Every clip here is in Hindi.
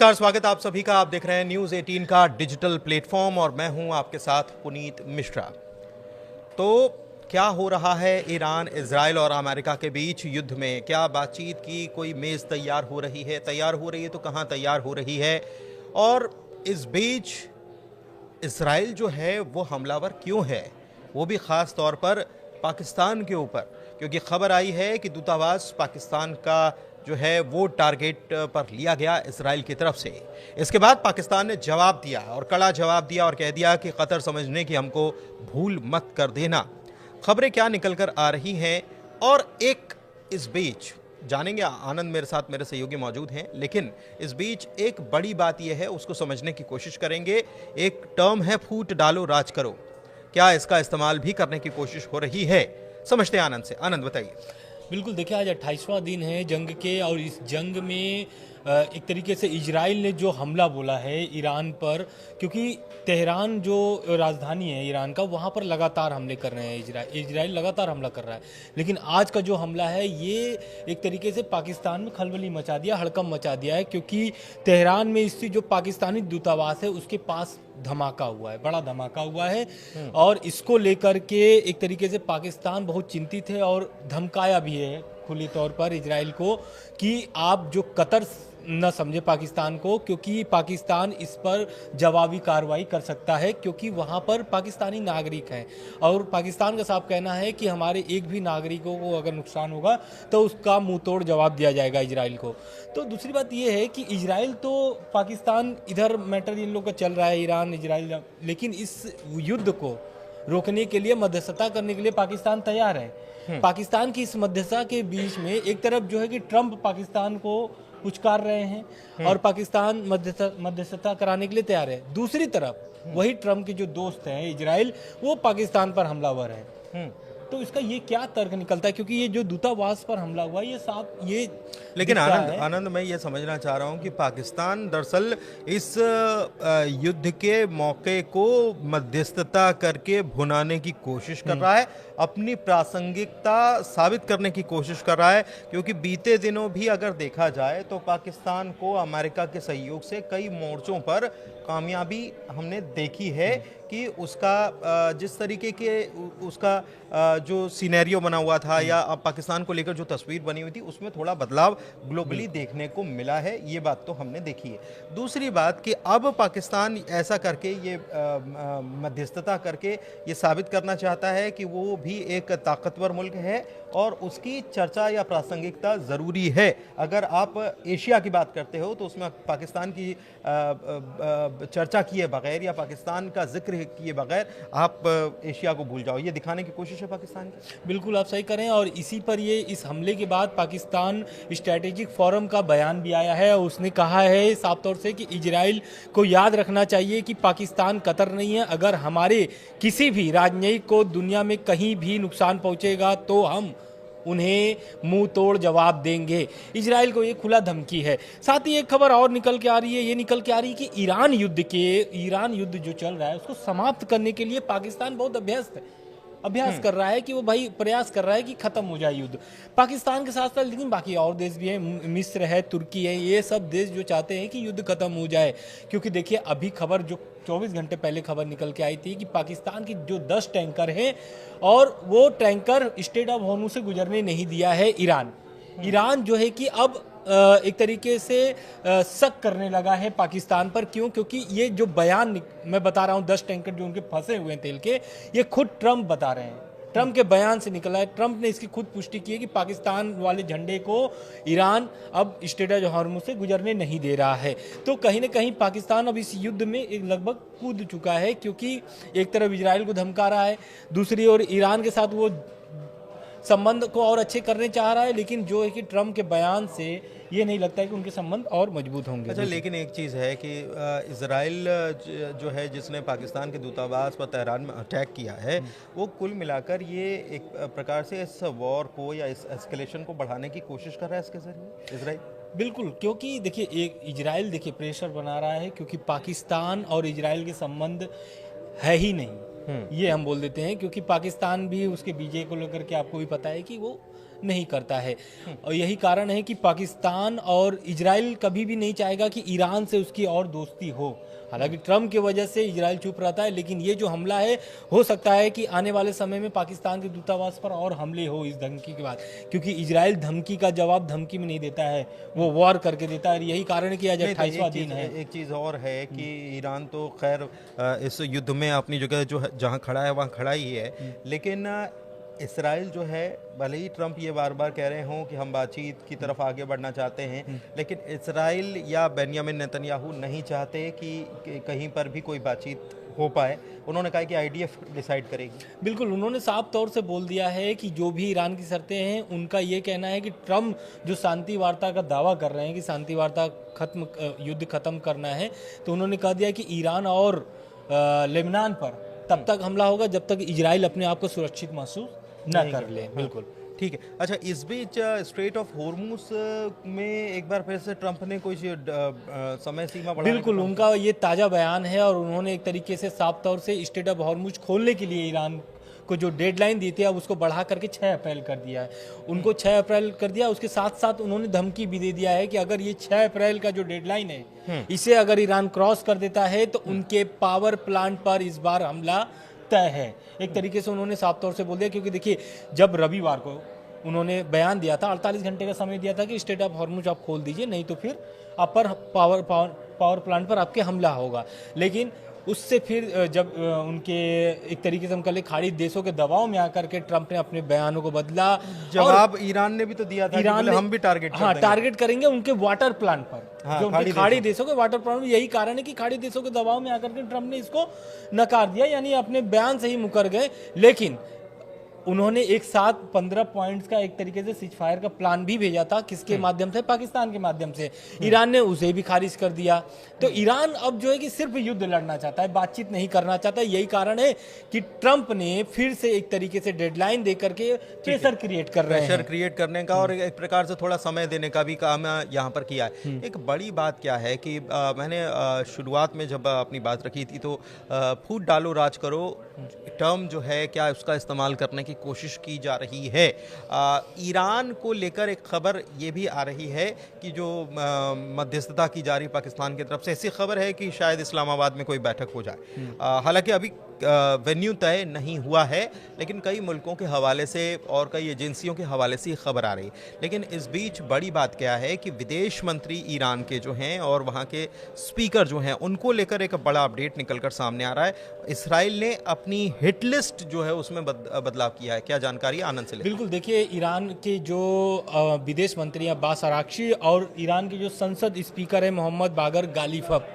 नमस्कार, स्वागत आप सभी का। आप देख रहे हैं न्यूज़ 18 का डिजिटल प्लेटफॉर्म और मैं हूं आपके साथ पुनीत मिश्रा। तो क्या हो रहा है ईरान, इजराइल और अमेरिका के बीच युद्ध में? क्या बातचीत की कोई मेज़ तैयार हो रही है? तैयार हो रही है तो कहां तैयार हो रही है? और इस बीच इजराइल जो है वो हमलावर क्यों है, वो भी ख़ास तौर पर पाकिस्तान के ऊपर, क्योंकि खबर आई है कि दूतावास पाकिस्तान का जो है वो टारगेट पर लिया गया इजराइल की तरफ से। इसके बाद पाकिस्तान ने जवाब दिया और कड़ा जवाब दिया और कह दिया कि कतर समझने की हमको भूल मत कर देना। खबरें क्या निकल कर आ रही हैं और एक इस बीच जानेंगे। आनंद मेरे साथ, मेरे सहयोगी मौजूद हैं, लेकिन इस बीच एक बड़ी बात यह है, उसको समझने की कोशिश करेंगे। एक टर्म है फूट डालो राज करो, क्या इसका इस्तेमाल भी करने की कोशिश हो रही है? समझते हैं आनंद से। आनंद बताइए। बिल्कुल, देखिए आज 28वां दिन है जंग के और इस जंग में एक तरीके से इजराइल ने जो हमला बोला है ईरान पर, क्योंकि तेहरान जो राजधानी है ईरान का, वहाँ पर लगातार हमले कर रहे हैं इजराइल लगातार हमला कर रहा है। लेकिन आज का जो हमला है ये एक तरीके से पाकिस्तान में खलबली मचा दिया, हड़कंप मचा दिया है, क्योंकि तेहरान में स्थित जो पाकिस्तानी दूतावास है उसके पास धमाका हुआ है, बड़ा धमाका हुआ है। और इसको लेकर के एक तरीके से पाकिस्तान बहुत चिंतित है और धमकाया भी है खुली तौर पर इजराइल को कि आप जो कतर न समझे पाकिस्तान को, क्योंकि पाकिस्तान इस पर जवाबी कार्रवाई कर सकता है, क्योंकि वहाँ पर पाकिस्तानी नागरिक हैं और पाकिस्तान का साफ कहना है कि हमारे एक भी नागरिकों को अगर नुकसान होगा तो उसका मुंह तोड़ जवाब दिया जाएगा इजराइल को। तो दूसरी बात यह है कि इजराइल तो पाकिस्तान, इधर मैटर इन लोग का चल रहा है ईरान इजराइल, लेकिन इस युद्ध को रोकने के लिए, मध्यस्थता करने के लिए पाकिस्तान तैयार है। पाकिस्तान की इस मध्यस्थता के बीच में एक तरफ जो है कि ट्रंप पाकिस्तान को पुचकार रहे हैं और पाकिस्तान मध्यस्थता कराने के लिए तैयार है। दूसरी तरफ वही ट्रंप के जो दोस्त हैं इजराइल, वो पाकिस्तान पर हमलावर है। तो इसका ये क्या तर्क निकलता है, क्योंकि ये जो दूतावास पर हमला हुआ ये साफ ये लेकिन आनंद मैं ये समझना चाह रहा हूँ कि पाकिस्तान दरअसल इस युद्ध के मौके को मध्यस्थता करके भुनाने की कोशिश कर रहा है, अपनी प्रासंगिकता साबित करने की कोशिश कर रहा है। क्योंकि बीते दिनों भी अगर देखा जाए तो पाकिस्तान को अमेरिका के सहयोग से कई मोर्चों पर कामयाबी हमने देखी है कि उसका जिस तरीके के उसका जो सिनेरियो बना हुआ था या पाकिस्तान को लेकर जो तस्वीर बनी हुई थी उसमें थोड़ा बदलाव ग्लोबली देखने को मिला है। ये बात तो हमने देखी है। दूसरी बात कि अब पाकिस्तान ऐसा करके ये मध्यस्थता करके ये साबित करना चाहता है कि वो भी एक ताकतवर मुल्क है और उसकी चर्चा या प्रासंगिकता ज़रूरी है। अगर आप एशिया की बात करते हो तो उसमें पाकिस्तान की चर्चा किए बगैर या पाकिस्तान का जिक्र किए बगैर आप एशिया को भूल जाओ, ये दिखाने की कोशिश है पाकिस्तान की। बिल्कुल आप सही करें। और इसी पर ये इस हमले के बाद पाकिस्तान स्ट्रैटेजिक फोरम का बयान भी आया है और उसने कहा है साफ तौर से कि इजराइल को याद रखना चाहिए कि पाकिस्तान कतर नहीं है। अगर हमारे किसी भी राजनयिक को दुनिया में कहीं भी नुकसान पहुंचेगा तो हम उन्हें मुंह तोड़ जवाब देंगे। इजराइल को ये खुला धमकी है। साथ ही एक खबर और निकल के आ रही है, ये निकल के आ रही है कि ईरान युद्ध जो चल रहा है उसको समाप्त करने के लिए पाकिस्तान बहुत अभ्यास कर रहा है कि वो भाई प्रयास कर रहा है कि खत्म हो जाए युद्ध पाकिस्तान के साथ साथ। लेकिन बाकी और देश भी हैं, मिस्र है, तुर्की है, ये सब देश जो चाहते हैं कि युद्ध खत्म हो जाए। क्योंकि देखिए अभी खबर जो 24 घंटे पहले खबर निकल के आई थी कि पाकिस्तान की जो 10 टैंकर हैं और वो टैंकर स्ट्रेट ऑफ हॉर्मुज से गुजरने नहीं दिया है ईरान जो है कि अब एक तरीके से शक करने लगा है पाकिस्तान पर। क्यों? क्योंकि ये जो बयान मैं बता रहा हूँ 10 टैंकर जो उनके फंसे हुए हैं तेल के, ये खुद ट्रंप बता रहे हैं। ट्रंप के बयान से निकला है। ट्रंप ने इसकी खुद पुष्टि की है कि पाकिस्तान वाले झंडे को ईरान अब स्ट्रेट ऑफ हॉर्मुज से गुजरने नहीं दे रहा है। तो कहीं ना कहीं पाकिस्तान अब इस युद्ध में एक लगभग कूद चुका है, क्योंकि एक तरफ इजराइल को धमका रहा है, दूसरी ओर ईरान के साथ वो संबंध को और अच्छे करने चाह रहा है। लेकिन जो है कि ट्रंप के बयान से ये नहीं लगता है कि उनके संबंध और मजबूत होंगे। अच्छा, लेकिन एक चीज़ है कि इजराइल जो है जिसने पाकिस्तान के दूतावास पर तेहरान में अटैक किया है, वो कुल मिलाकर ये एक प्रकार से इस वॉर को या इस एस्केलेशन को बढ़ाने की कोशिश कर रहा है इसके जरिए इजराइल। बिल्कुल, क्योंकि देखिए एक इजराइल देखिए प्रेशर बना रहा है, क्योंकि पाकिस्तान और इजराइल के संबंध है ही नहीं, ये हम बोल देते हैं। क्योंकि पाकिस्तान भी उसके बीजे को लेकर के आपको भी पता है कि वो नहीं करता है। और यही कारण है कि पाकिस्तान और इजराइल कभी भी नहीं चाहेगा कि ईरान से उसकी और दोस्ती हो। हालांकि ट्रम्प की वजह से इजराइल चुप रहता है, लेकिन ये जो हमला है, हो सकता है कि आने वाले समय में पाकिस्तान के दूतावास पर और हमले हो इस धमकी के बाद, क्योंकि इजराइल धमकी का जवाब धमकी में नहीं देता है, वो वॉर करके देता है। यही कारण है कि आज 28वां दिन है। एक चीज़ और है कि ईरान तो खैर इस युद्ध में अपनी जगह जो जहाँ खड़ा है वहाँ खड़ा ही है, लेकिन इसराइल जो है, भले ही ट्रंप ये बार बार कह रहे हों कि हम बातचीत की तरफ आगे बढ़ना चाहते हैं, लेकिन इसराइल या बेंयामिन नेतन्याहू नहीं चाहते कि कहीं पर भी कोई बातचीत हो पाए। उन्होंने कहा कि आईडीएफ डिसाइड करेगी। बिल्कुल, उन्होंने साफ तौर से बोल दिया है कि जो भी ईरान की शर्तें हैं, उनका ये कहना है कि ट्रम्प जो शांति वार्ता का दावा कर रहे हैं कि शांति वार्ता युद्ध खत्म करना है, तो उन्होंने कह दिया कि ईरान और लेबनान पर तब तक हमला होगा जब तक इजराइल अपने आप को सुरक्षित महसूस न कर ले। बिल्कुल, ठीक है। अच्छा, इस बीच स्ट्रेट ऑफ हॉर्मुज में एक बार फिर से ट्रंप ने कुछ समय सीमा बढ़ाने बिल्कुल, उनका ये ताज़ा बयान है और उन्होंने एक तरीके से साफ तौर से स्ट्रेट ऑफ हॉर्मुज खोलने के लिए ईरान को जो डेडलाइन दी थी, अब उसको बढ़ा करके 6 अप्रैल कर दिया है। उनको 6 अप्रैल कर दिया। उसके साथ साथ उन्होंने धमकी भी दे दिया है कि अगर ये 6 अप्रैल का जो डेडलाइन है, इसे अगर ईरान क्रॉस कर देता है तो उनके पावर प्लांट पर इस बार हमला तय है। एक तरीके से उन्होंने साफ तौर से बोल दिया, क्योंकि देखिए, जब रविवार को उन्होंने बयान दिया था, 48 घंटे का समय दिया था कि स्ट्रेट ऑफ हॉर्मुज आप खोल दीजिए, नहीं तो फिर आप पर पावर प्लांट पर आपके हमला होगा। लेकिन उससे फिर जब उनके एक तरीके से हम कह लें खाड़ी देशों के दबाव में आकर के ट्रंप ने अपने बयानों को बदला। जवाब ईरान ने भी तो दिया था कि हम भी टारगेट करेंगे उनके वाटर प्लांट पर, जो उनके खाड़ी देशों के वाटर प्लांट। यही कारण है कि खाड़ी देशों के दबाव में आकर के ट्रंप ने इसको नकार दिया, यानी अपने बयान से ही मुकर गए। लेकिन उन्होंने एक साथ 15 पॉइंट्स का एक तरीके से सीज फायर का प्लान भी भेजा था। किसके माध्यम से? पाकिस्तान के माध्यम से। ईरान ने उसे भी खारिज कर दिया। तो ईरान अब जो है कि सिर्फ युद्ध लड़ना चाहता है, बातचीत नहीं करना चाहता। यही कारण है कि ट्रंप ने फिर से एक तरीके से डेडलाइन देकर के प्रेशर क्रिएट कर रहे हैं। प्रेशर क्रिएट करने का और एक प्रकार से थोड़ा समय देने का भी काम यहाँ पर किया है। एक बड़ी बात क्या है कि मैंने शुरुआत में जब अपनी बात रखी थी तो फूट डालो राज करो टर्म जो है, क्या उसका इस्तेमाल करने की कोशिश की जा रही है। ईरान को लेकर एक खबर ये भी आ रही है कि जो मध्यस्थता की जा रही पाकिस्तान की तरफ से, ऐसी खबर है कि शायद इस्लामाबाद में कोई बैठक हो जाए। हालांकि अभी वेन्यू तय नहीं हुआ है, लेकिन कई मुल्कों के हवाले से और कई एजेंसियों के हवाले से ये खबर आ रही है। लेकिन इस बीच बड़ी बात क्या है कि विदेश मंत्री ईरान के जो हैं और वहाँ के स्पीकर जो हैं, उनको लेकर एक बड़ा अपडेट निकलकर सामने आ रहा है। इसराइल ने अपनी हिट लिस्ट जो है उसमें बदलाव किया है। क्या जानकारी आनंद से ले? बिल्कुल, देखिए, ईरान के जो विदेश मंत्री अब्बास अराक्ची और ईरान के जो संसद स्पीकर है मोहम्मद बागर गालिफब,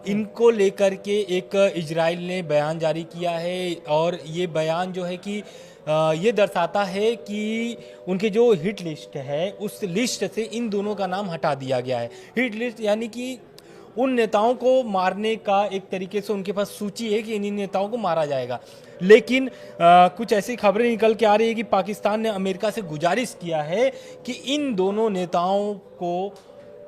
इनको लेकर के एक इजराइल ने बयान जारी किया है। और ये बयान जो है कि ये दर्शाता है कि उनके जो हिट लिस्ट है, उस लिस्ट से इन दोनों का नाम हटा दिया गया है। हिट लिस्ट यानी कि उन नेताओं को मारने का एक तरीके से उनके पास सूची है कि इन नेताओं को मारा जाएगा। लेकिन कुछ ऐसी खबरें निकल के आ रही है कि पाकिस्तान ने अमेरिका से गुजारिश किया है कि इन दोनों नेताओं को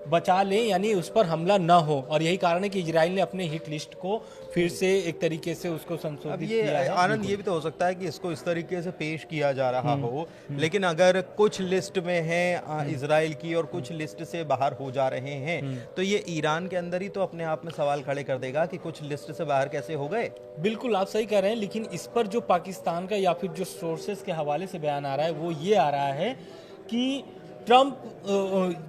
बचा लें, यानी उस पर हमला न हो। और यही कारण है कि इजराइल ने अपने हिट लिस्ट को फिर से एक तरीके से उसको संशोधित किया है। आनंद, ये भी तो हो सकता है कि इसको इस तरीके से पेश किया जा रहा हो, लेकिन अगर कुछ लिस्ट में है इजराइल की और कुछ लिस्ट से बाहर हो जा रहे हैं, तो ये ईरान के अंदर ही तो अपने आप में सवाल खड़े कर देगा कि कुछ लिस्ट से बाहर कैसे हो गए। बिल्कुल, आप सही कह रहे हैं। लेकिन इस पर जो पाकिस्तान का या फिर जो सोर्सेस के हवाले से बयान आ रहा है, वो ये आ रहा है कि ट्रंप,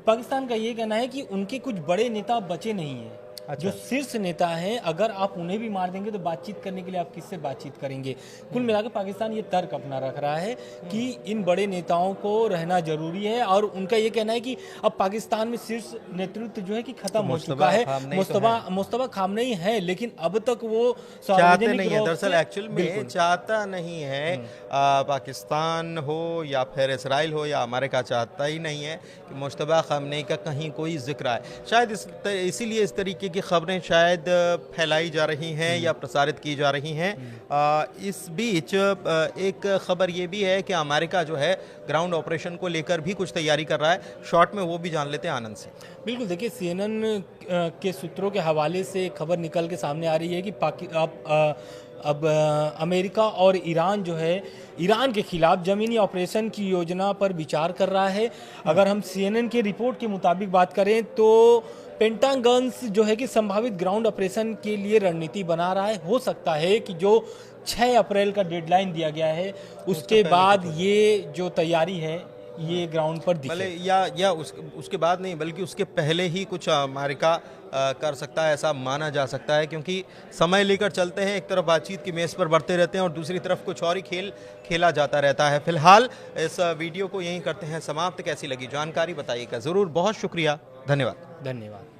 पाकिस्तान का ये कहना है कि उनके कुछ बड़े नेता बचे नहीं हैं। अच्छा। जो शीर्ष नेता हैं, अगर आप उन्हें भी मार देंगे तो बातचीत करने के लिए आप किससे बातचीत करेंगे? कुल मिलाकर पाकिस्तान ये तर्क अपना रख रहा है कि इन बड़े नेताओं को रहना जरूरी है। और उनका ये कहना है कि अब पाकिस्तान में शीर्ष नेतृत्व जो है कि खत्म हो चुका है। मुस्तफा खामनेई है, लेकिन अब तक वो चाहते नहीं है। दरअसल एक्चुअल में चाहता नहीं है। पाकिस्तान हो या फिर इसराइल हो या अमेरिका चाहता ही नहीं है कि मुस्तफा खामनेई का कहीं कोई जिक्र आए। शायद इसीलिए इस तरीके की खबरें शायद फैलाई जा रही हैं या प्रसारित की जा रही हैं। इस बीच एक खबर ये भी है कि अमेरिका जो है ग्राउंड ऑपरेशन को लेकर भी कुछ तैयारी कर रहा है। शॉर्ट में वो भी जान लेते हैं आनंद से। बिल्कुल, देखिए, CNN के सूत्रों के हवाले से खबर निकल के सामने आ रही है कि अब अमेरिका और ईरान जो है ईरान के खिलाफ ज़मीनी ऑपरेशन की योजना पर विचार कर रहा है। अगर हम CNN के रिपोर्ट के मुताबिक बात करें तो पेंटागन जो है कि संभावित ग्राउंड ऑपरेशन के लिए रणनीति बना रहा है। हो सकता है कि जो 6 अप्रैल का डेडलाइन दिया गया है उसके बाद ये जो तैयारी है ये ग्राउंड पर दिखे। भले या उसके बाद नहीं, बल्कि उसके पहले ही कुछ अमेरिका कर सकता है, ऐसा माना जा सकता है, क्योंकि समय लेकर चलते हैं। एक तरफ बातचीत की मेज़ पर बढ़ते रहते हैं और दूसरी तरफ कुछ और ही खेल खेला जाता रहता है। फिलहाल इस वीडियो को यहीं करते हैं समाप्त। कैसी लगी जानकारी बताइएगा ज़रूर। बहुत शुक्रिया, धन्यवाद। धन्यवाद।